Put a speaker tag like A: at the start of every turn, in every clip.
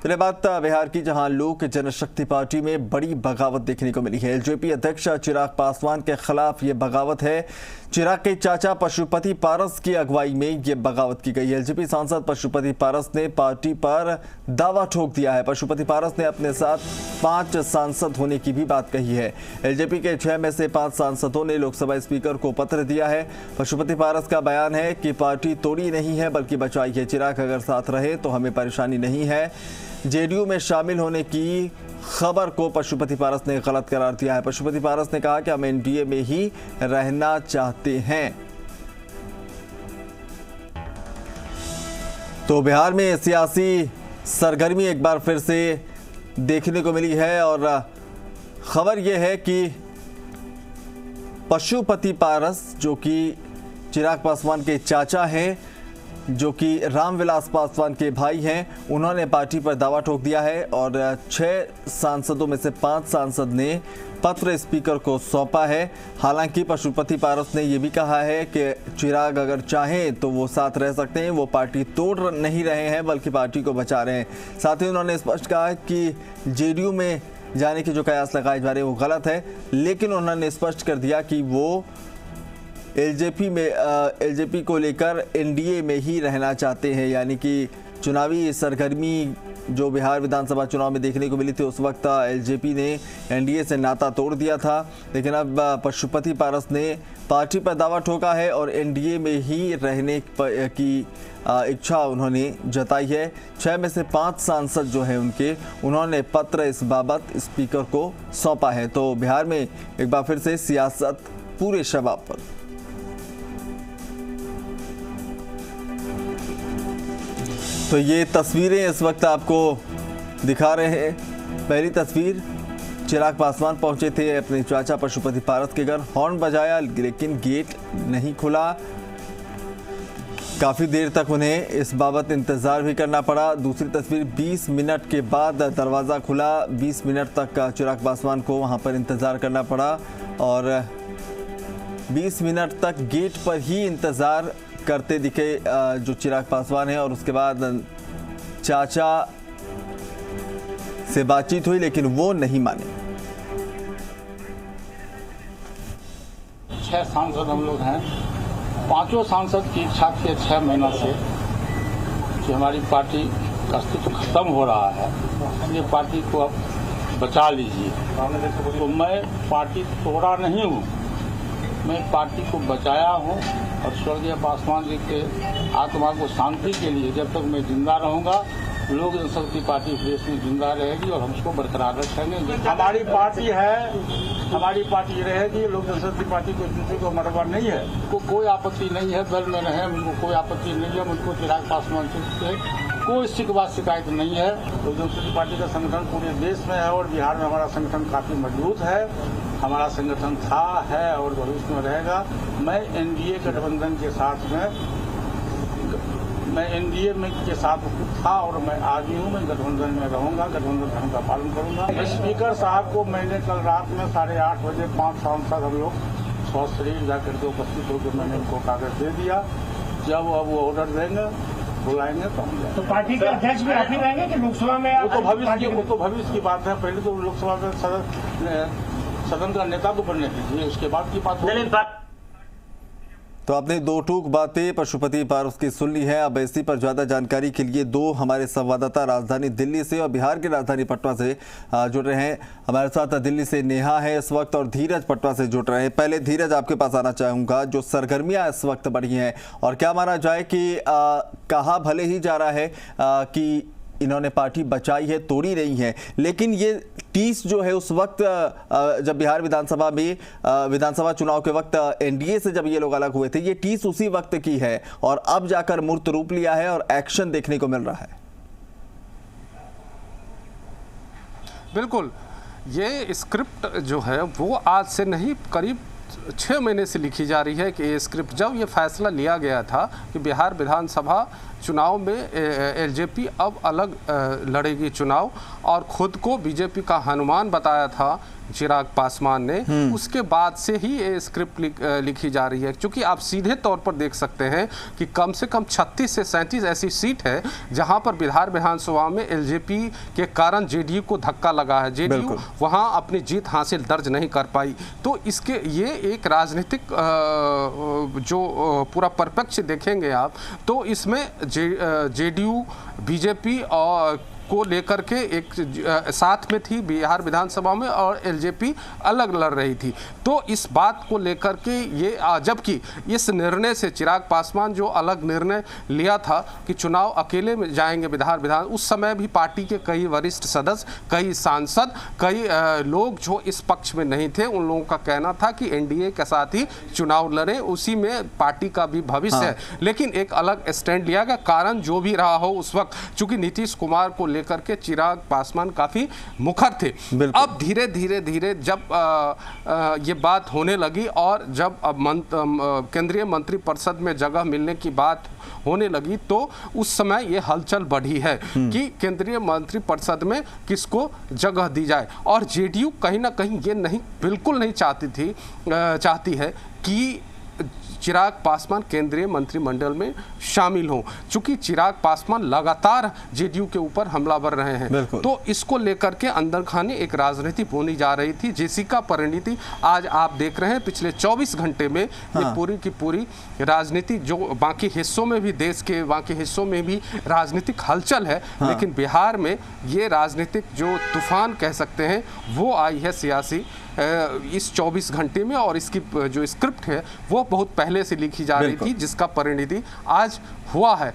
A: चलिए बात बिहार की, जहां लोक जनशक्ति पार्टी में बड़ी बगावत देखने को मिली है। एलजेपी अध्यक्ष चिराग पासवान के खिलाफ ये बगावत है। चिराग के चाचा पशुपति पारस की अगुवाई में ये बगावत की गई। एलजेपी सांसद पशुपति पारस ने पार्टी पर दावा ठोक दिया है। पशुपति पारस ने अपने साथ 5 सांसद होने की भी बात कही है। एलजेपी के 6 में से 5 सांसदों ने लोकसभा स्पीकर को पत्र दिया है। पशुपति पारस का बयान है कि पार्टी तोड़ी नहीं है बल्कि बचाई है। चिराग अगर साथ रहे तो हमें परेशानी नहीं है। जेडीयू में शामिल होने की खबर को पशुपति पारस ने गलत करार दिया है। पशुपति पारस ने कहा कि हम एनडीए में ही रहना चाहते हैं। तो बिहार में सियासी सरगर्मी एक बार फिर से देखने को मिली है और खबर यह है कि पशुपति पारस, जो कि चिराग पासवान के चाचा हैं, जो कि रामविलास पासवान के भाई हैं, उन्होंने पार्टी पर दावा ठोक दिया है और 6 सांसदों में से 5 सांसद ने पत्र स्पीकर को सौंपा है। हालांकि पशुपति पारस ने यह भी कहा है कि चिराग अगर चाहें तो वो साथ रह सकते हैं। वो पार्टी तोड़ नहीं रहे हैं बल्कि पार्टी को बचा रहे हैं। साथ ही उन्होंने स्पष्ट कहा कि जेडीयू में जाने के जो कयास लगाए जा रहे हैं वो गलत है, लेकिन उन्होंने स्पष्ट कर दिया कि वो एलजेपी को लेकर एनडीए में ही रहना चाहते हैं। यानी कि चुनावी सरगर्मी जो बिहार विधानसभा चुनाव में देखने को मिली थी, उस वक्त एलजेपी ने एनडीए से नाता तोड़ दिया था, लेकिन अब पशुपति पारस ने पार्टी पर दावा ठोका है और एनडीए में ही रहने की इच्छा उन्होंने जताई है। 6 में से 5 सांसद जो है उन्होंने पत्र इस बाबत स्पीकर को सौंपा है। तो बिहार में एक बार फिर से सियासत पूरे शबाब पर। तो ये तस्वीरें इस वक्त आपको दिखा रहे हैं। पहली तस्वीर, चिराग पासवान पहुंचे थे अपने चाचा पशुपति पारस के घर, हॉर्न बजाया लेकिन गेट नहीं खुला। काफ़ी देर तक उन्हें इस बाबत इंतज़ार भी करना पड़ा। दूसरी तस्वीर, 20 मिनट के बाद दरवाज़ा खुला। 20 मिनट तक चिराग पासवान को वहां पर इंतज़ार करना पड़ा और 20 मिनट तक गेट पर ही इंतज़ार करते दिखे जो चिराग पासवान है। और उसके बाद चाचा से बातचीत हुई लेकिन वो नहीं माने।
B: 6 सांसद हम लोग हैं। 5 सांसद की इच्छा थी 6 महीना से कि हमारी पार्टी का अस्तित्व खत्म हो रहा है, ये पार्टी को अब बचा लीजिए। तो मैं पार्टी तोड़ा नहीं हूँ, मैं पार्टी को बचाया हूँ और स्वर्गीय पासवान जी के आत्मा को शांति के लिए जब तक मैं जिंदा रहूँगा, लोक जनशक्ति पार्टी देश में जिंदा रहेगी और हम उसको बरकरार रखेंगे। हमारी पार्टी है, हमारी पार्टी रहेगी। लोक जनशक्ति पार्टी को दूसरे को मरवा नहीं है, कोई आपत्ति नहीं है। दल में रहे उनको कोई आपत्ति नहीं है, उनको चिराग पासवान से कोई शिकवा शिकायत नहीं है। लोक जनशक्ति पार्टी का संगठन पूरे देश में है और बिहार में हमारा संगठन काफी मजबूत है। हमारा संगठन था, है और भविष्य में रहेगा। मैं एनडीए गठबंधन के साथ में, मैं एनडीए में के साथ था और मैं आज भी हूँ। मैं गठबंधन में रहूंगा, गठबंधन धर्म का पालन करूंगा। स्पीकर साहब को मैंने कल रात में 8:30 बजे 5 सांसद हम लोग सशरीर जाकर के उपस्थित होकर मैंने उनको कागज दे दिया। जब अब वो ऑर्डर देंगे, बुलाएंगे तो हम जाएंगे।
C: तो पार्टी के अध्यक्ष भी आप ही रहेंगे कि लोकसभा में?
B: वो तो भविष्य की बात है। पहले तो लोकसभा में सदन का नेता को बनने दीजिए, उसके बाद की बात।
A: तो आपने 2 टूक बातें पशुपति पारस की सुन ली है। अब इसी पर ज्यादा जानकारी के लिए 2 हमारे संवाददाता राजधानी दिल्ली से और बिहार की राजधानी पटना से जुड़ रहे हैं। हमारे साथ दिल्ली से नेहा है इस वक्त और धीरज पटना से जुड़ रहे हैं। पहले धीरज, आपके पास आना चाहूंगा, जो सरगर्मियां इस वक्त बढ़ी हैं और क्या माना जाए कि कहा भले ही जा रहा है कि इन्होंने पार्टी बचाई है, तोड़ी नहीं है, लेकिन ये टीस जो है उस वक्त जब बिहार विधानसभा में विधानसभा चुनाव के वक्त एनडीए से जब ये लोग अलग हुए थे, ये टीस उसी वक्त की है और अब जाकर मूर्त रूप लिया है और एक्शन देखने को मिल रहा है।
D: बिल्कुल, ये स्क्रिप्ट जो है वो आज से नहीं, करीब 6 महीने से लिखी जा रही है कि ये स्क्रिप्ट, जब ये फैसला लिया गया था कि बिहार विधानसभा चुनाव में एलजेपी अब अलग लड़ेगी चुनाव, और खुद को बीजेपी का हनुमान बताया था चिराग पासवान ने, उसके बाद से ही ये स्क्रिप्ट लिखी जा रही है। क्योंकि आप सीधे तौर पर देख सकते हैं कि कम से कम 36 से 37 ऐसी सीट है जहां पर विधानसभा में एलजेपी के कारण जेडीयू को धक्का लगा है, जेडीयू वहां अपनी जीत हासिल दर्ज नहीं कर पाई। तो इसके ये एक राजनीतिक जो पूरा परिप्रेक्ष्य देखेंगे आप, तो इसमें जेडीयू बीजेपी और को लेकर के एक साथ में थी बिहार विधानसभा में, और एलजेपी अलग लड़ रही थी। तो इस बात को लेकर के ये, जबकि इस निर्णय से चिराग पासवान जो अलग निर्णय लिया था कि चुनाव अकेले में जाएंगे विधान, उस समय भी पार्टी के कई वरिष्ठ सदस्य, कई सांसद, कई लोग जो इस पक्ष में नहीं थे, उन लोगों का कहना था कि एनडीए के साथ ही चुनाव लड़े, उसी में पार्टी का भी भविष्य है। लेकिन एक अलग स्टैंड लिया गया, कारण जो भी रहा हो उस वक्त, चूंकि नीतीश कुमार को करके चिराग पासवान काफी मुखर थे। अब धीरे धीरे जब ये बात होने लगी, और जब अब केंद्रीय मंत्रिपरिषद में जगह मिलने की बात होने लगी, तो उस समय ये हलचल बढ़ी है कि केंद्रीय मंत्रिपरिषद में किसको जगह दी जाए। और जेडीयू कहीं ना कहीं ये बिल्कुल नहीं चाहती है कि चिराग पासवान केंद्रीय मंत्रिमंडल में शामिल हों, चूंकि चिराग पासवान लगातार जेडीयू के ऊपर हमलावर रहे हैं। तो इसको लेकर के अंदर खाने एक राजनीति बोनी जा रही थी, जिसका परिणति आज आप देख रहे हैं। पिछले 24 घंटे में ये पूरी की पूरी राजनीति, जो बाकी हिस्सों में भी, देश के बाकी हिस्सों में भी राजनीतिक हलचल है, लेकिन बिहार में ये राजनीतिक जो तूफान कह सकते हैं वो आई है सियासी इस 24 घंटे में। और इसकी जो स्क्रिप्ट है वो बहुत पहले से लिखी जा रही थी, जिसका परिणति आज हुआ है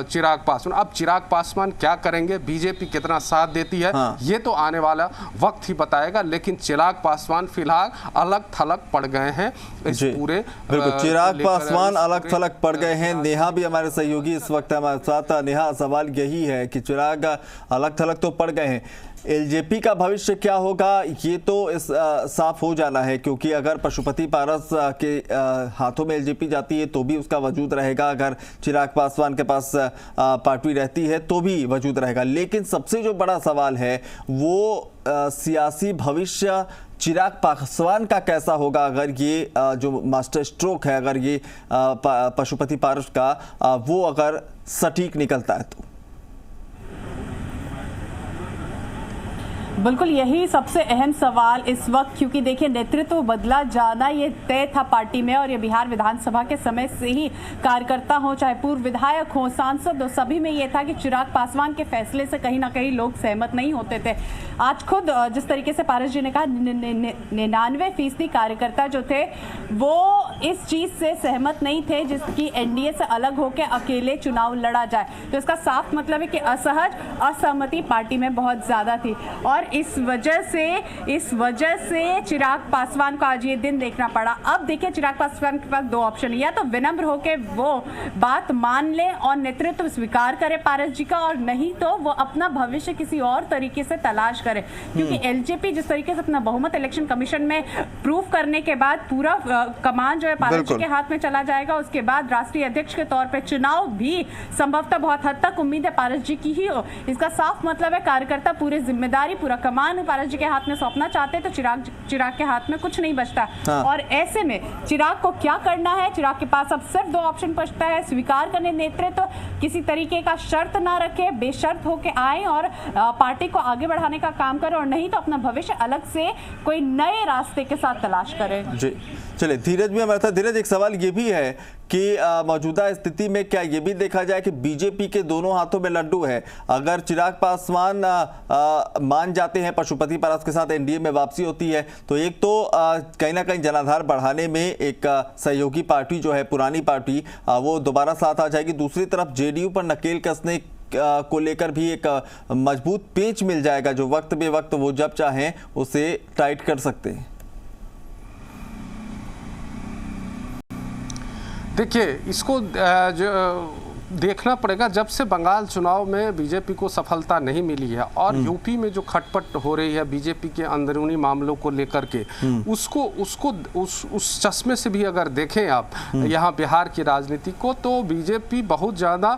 D: चिराग पासवान। अब चिराग पासवान क्या करेंगे, बीजेपी कितना साथ देती है, ये तो आने वाला वक्त ही बताएगा। लेकिन चिराग पासवान फिलहाल अलग थलग पड़ गए हैं इस पूरे।
A: चिराग पासवान अलग थलग पड़ गए हैं। नेहा भी हमारे सहयोगी इस वक्त हमारे साथ। नेहा, सवाल यही है कि चिराग अलग थलग तो पड़ गए हैं, एलजेपी का भविष्य क्या होगा, ये तो साफ हो जाना है। क्योंकि अगर पशुपति पारस के हाथों में एलजेपी जाती है तो भी उसका वजूद रहेगा, अगर चिराग पासवान के पास पार्टी रहती है तो भी वजूद रहेगा। लेकिन सबसे जो बड़ा सवाल है वो सियासी भविष्य चिराग पासवान का कैसा होगा, अगर ये जो मास्टर स्ट्रोक है, अगर ये पशुपति पारस का वो अगर सटीक निकलता है तो।
E: बिल्कुल यही सबसे अहम सवाल इस वक्त, क्योंकि देखिए नेतृत्व बदला जाना ये तय था पार्टी में, और ये बिहार विधानसभा के समय से ही कार्यकर्ता हो, चाहे पूर्व विधायक हो, सांसद हो, सभी में ये था कि चिराग पासवान के फैसले से कहीं ना कहीं लोग सहमत नहीं होते थे। आज खुद जिस तरीके से पारस जी ने कहा 99% कार्यकर्ता जो थे वो इस चीज से सहमत नहीं थे जिसकी एनडीए से अलग होकर अकेले चुनाव लड़ा जाए। तो इसका साफ मतलब है कि असहमति पार्टी में बहुत ज्यादा थी, और इस वजह से चिराग पासवान को आज ये दिन देखना पड़ा। अब देखिए चिराग पासवान के पास दो ऑप्शन, या तो विनम्र होके वो बात मान ले और नेतृत्व स्वीकार करे पारस जी का, और नहीं तो वो अपना भविष्य किसी और तरीके से तलाश करे। क्योंकि एलजेपी जिस तरीके से अपना बहुमत इलेक्शन कमीशन में प्रूव करने के बाद पूरा कमान जो है पारस जी के हाथ में चला जाएगा। उसके बाद राष्ट्रीय अध्यक्ष के तौर पर चुनाव भी संभवतः बहुत हद तक उम्मीद है पारस जी की ही हो। इसका साफ मतलब है कार्यकर्ता पूरी जिम्मेदारी, पूरा कमान पारस जी के हाथ में सौंपना चाहते हैं, तो चिराग के हाथ में कुछ नहीं बचता। और ऐसे में चिराग को क्या करना है, चिराग के पास अब सिर्फ दो ऑप्शन बचता है, स्वीकार करने नेतृत्व, किसी तरीके का शर्त ना रखे, बेशर्त होके आए और पार्टी को आगे बढ़ाने का काम करे, और नहीं तो अपना भविष्य अलग से कोई नए रास्ते के साथ तलाश करे। जी
A: चलिए, धीरज भी हमारे साथ। धीरज, एक सवाल ये भी है कि मौजूदा स्थिति में क्या ये भी देखा जाए कि बीजेपी के दोनों हाथों में लड्डू है। अगर चिराग पासवान मान जाते हैं, पशुपति पारस के साथ एनडीए में वापसी होती है, तो एक तो कहीं ना कहीं जनाधार बढ़ाने में एक सहयोगी पार्टी जो है पुरानी पार्टी वो दोबारा साथ आ जाएगी। दूसरी तरफ जेडीयू पर नकेल कसने को लेकर भी एक मजबूत पेंच मिल जाएगा, जो वक्त बे वक्त वो जब चाहें उसे टाइट कर सकते हैं।
D: देखिए, इसको जो देखना पड़ेगा। जब से बंगाल चुनाव में बीजेपी को सफलता नहीं मिली है और यूपी में जो खटपट हो रही है बीजेपी के अंदरूनी मामलों को लेकर के, उसको उस चश्मे से भी अगर देखें आप यहाँ बिहार की राजनीति को, तो बीजेपी बहुत ज़्यादा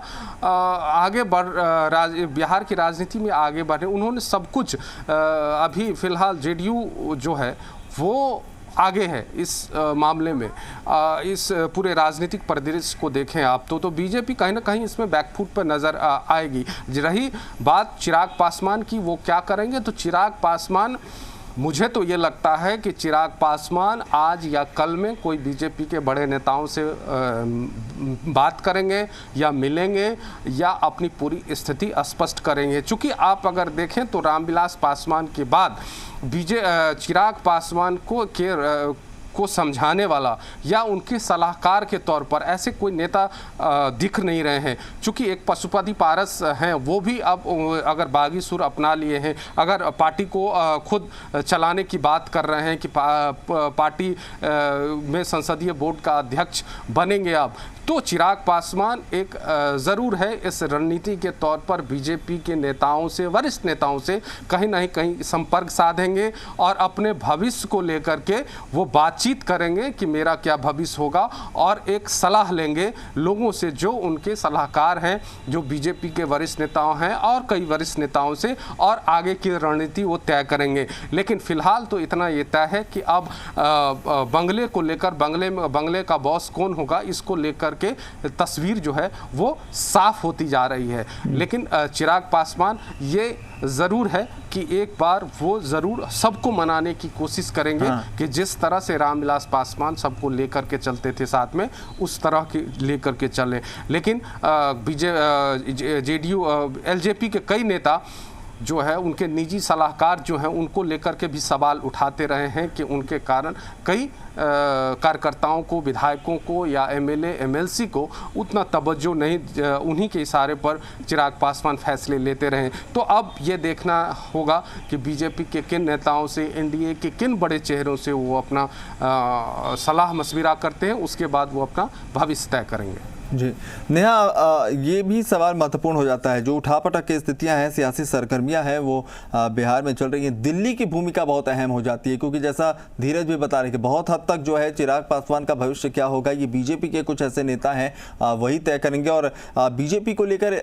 D: आगे बिहार की राजनीति में आगे बढ़े। उन्होंने सब कुछ अभी फिलहाल जेडीयू जो है वो आगे है इस मामले में। इस पूरे राजनीतिक परिदृश्य को देखें आप तो बीजेपी कहीं ना कहीं इसमें बैकफुट पर नज़र आएगी। रही बात चिराग पासवान की, वो क्या करेंगे, तो चिराग पासवान, मुझे तो ये लगता है कि चिराग पासवान आज या कल में कोई बीजेपी के बड़े नेताओं से बात करेंगे या मिलेंगे या अपनी पूरी स्थिति स्पष्ट करेंगे। चूँकि आप अगर देखें तो रामविलास पासवान के बाद चिराग पासवान को समझाने वाला या उनके सलाहकार के तौर पर ऐसे कोई नेता दिख नहीं रहे हैं। चूँकि एक पशुपति पारस हैं, वो भी अब अगर बागी सुर अपना लिए हैं, अगर पार्टी को खुद चलाने की बात कर रहे हैं कि पार्टी में संसदीय बोर्ड का अध्यक्ष बनेंगे अब, तो चिराग पासवान एक ज़रूर है इस रणनीति के तौर पर बीजेपी के नेताओं से, वरिष्ठ नेताओं से कहीं ना कहीं संपर्क साधेंगे और अपने भविष्य को लेकर के वो बातचीत करेंगे कि मेरा क्या भविष्य होगा, और एक सलाह लेंगे लोगों से जो उनके सलाहकार हैं, जो बीजेपी के वरिष्ठ नेताओं हैं और कई वरिष्ठ नेताओं से, और आगे की रणनीति वो तय करेंगे। लेकिन फिलहाल तो इतना ये तय है कि अब बंगले को लेकर, बंगले का बॉस कौन होगा, इसको लेकर के तस्वीर जो है वो साफ होती जा रही है। लेकिन चिराग पासवान ये ज़रूर है कि एक बार वो ज़रूर सबको मनाने की कोशिश करेंगे कि जिस तरह से रामविलास पासवान सबको लेकर के चलते थे साथ में, उस तरह के लेकर के चले। लेकिन जेडीयू एलजेपी के कई नेता जो है, उनके निजी सलाहकार जो हैं, उनको लेकर के भी सवाल उठाते रहे हैं कि उनके कारण कई कार्यकर्ताओं को, विधायकों को या एमएलए एमएलसी को उतना तवज्जो नहीं, उन्हीं के इशारे पर चिराग पासवान फैसले लेते रहे। तो अब ये देखना होगा कि बीजेपी के किन नेताओं से, एनडीए के किन बड़े चेहरों से वो अपना सलाह मशविरा करते हैं, उसके बाद वो अपना भविष्य तय करेंगे।
A: जी नेहा, ये भी सवाल महत्वपूर्ण हो जाता है, जो उठापटक की स्थितियां हैं, सियासी सरगर्मियां हैं, वो बिहार में चल रही हैं। दिल्ली की भूमिका बहुत अहम हो जाती है, क्योंकि जैसा धीरज भी बता रहे कि बहुत हद तक जो है चिराग पासवान का भविष्य क्या होगा, ये बीजेपी के कुछ ऐसे नेता हैं वही तय करेंगे। और बीजेपी को लेकर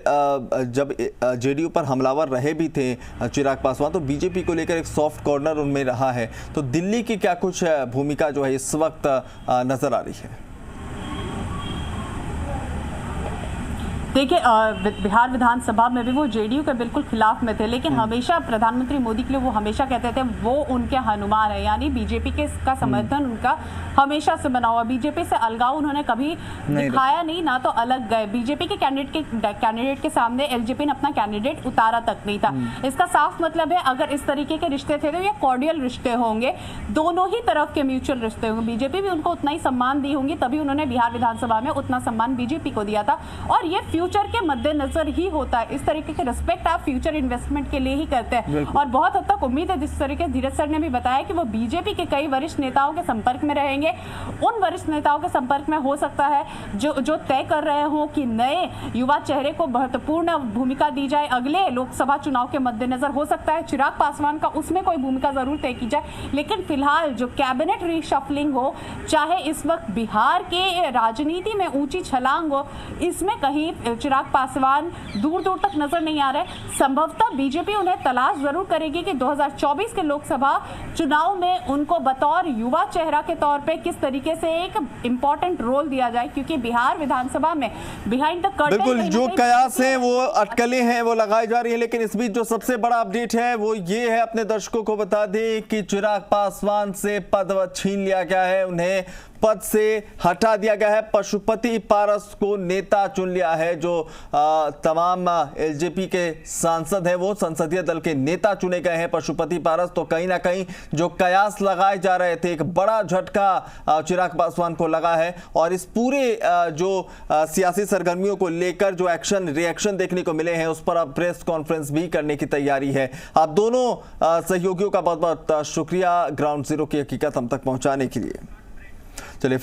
A: जब जेडीयू पर हमलावर रहे भी थे चिराग पासवान, तो बीजेपी को लेकर एक सॉफ्ट कॉर्नर उनमें रहा है। तो दिल्ली की क्या कुछ भूमिका जो है इस वक्त नजर आ रही है?
E: देखिए, बिहार विधानसभा में भी वो जेडीयू के बिल्कुल खिलाफ में थे, लेकिन हमेशा प्रधानमंत्री मोदी के लिए वो हमेशा कहते थे वो उनके हनुमान है, यानी बीजेपी के का समर्थन उनका हमेशा से बना हुआ। बीजेपी से अलगाव उन्होंने कभी दिखाया नहीं, ना तो अलग गए। बीजेपी के कैंडिडेट के सामने एलजेपी ने अपना कैंडिडेट उतारा तक नहीं था। इसका साफ मतलब है, अगर इस तरीके के रिश्ते थे तो ये कॉर्डियल रिश्ते होंगे, दोनों ही तरफ के म्यूचुअल रिश्ते होंगे। बीजेपी भी उनको उतना ही सम्मान दी होंगी, तभी उन्होंने बिहार विधानसभा में उतना सम्मान बीजेपी को दिया था। और ये फ्यूचर के मद्देनजर ही होता है। इस तरीके के रिस्पेक्ट आप फ्यूचर इन्वेस्टमेंट के लिए ही करते हैं। और बहुत हद तक उम्मीद है, जिस तरीके धीरज सर ने भी बताया कि वो बीजेपी के कई वरिष्ठ नेताओं के संपर्क में रहेंगे। उन वरिष्ठ नेताओं के संपर्क में हो सकता है जो तय कर रहे हो कि नए युवा चेहरे को महत्वपूर्ण भूमिका दी जाए अगले लोकसभा चुनाव के मद्देनजर। हो सकता है चिराग पासवान का उसमें कोई भूमिका जरूर तय की जाए, लेकिन फिलहाल जो कैबिनेट रीशफलिंग हो, चाहे इस वक्त बिहार के राजनीति में ऊंची छलांग हो, इसमें कहीं चिराग पासवान दूर दूर तक नजर नहीं आ रहे। संभवतः बीजेपी उन्हें तलाश जरूर करेगी कि 2024 के लोकसभा चुनाव में उनको बतौर युवा चेहरा के तौर पे किस तरीके से एक इंपॉर्टेंट रोल दिया जाए, क्योंकि बिहार विधानसभा में बिहाइंड द कर्टन
A: बिल्कुल जो कयास हैं, वो अटकलें हैं, वो लगाई जा रही है। लेकिन इस बीच जो सबसे बड़ा अपडेट है वो ये है, अपने दर्शकों को बता दें कि चिराग पासवान से पद छीन लिया गया है, उन्हें पद से हटा दिया गया है। पशुपति पारस को नेता चुन लिया है। जो तमाम एलजेपी के सांसद हैं वो संसदीय दल के नेता चुने गए हैं। पशुपति पारस, तो कहीं ना कहीं जो कयास लगाए जा रहे थे, एक बड़ा झटका चिराग पासवान को लगा है। और इस पूरे जो सियासी सरगर्मियों को लेकर जो रिएक्शन देखने को मिले हैं, उस पर अब प्रेस कॉन्फ्रेंस भी करने की तैयारी है। आप दोनों सहयोगियों का बहुत बहुत शुक्रिया ग्राउंड जीरो की हकीकत हम तक पहुंचाने के लिए। चलिए।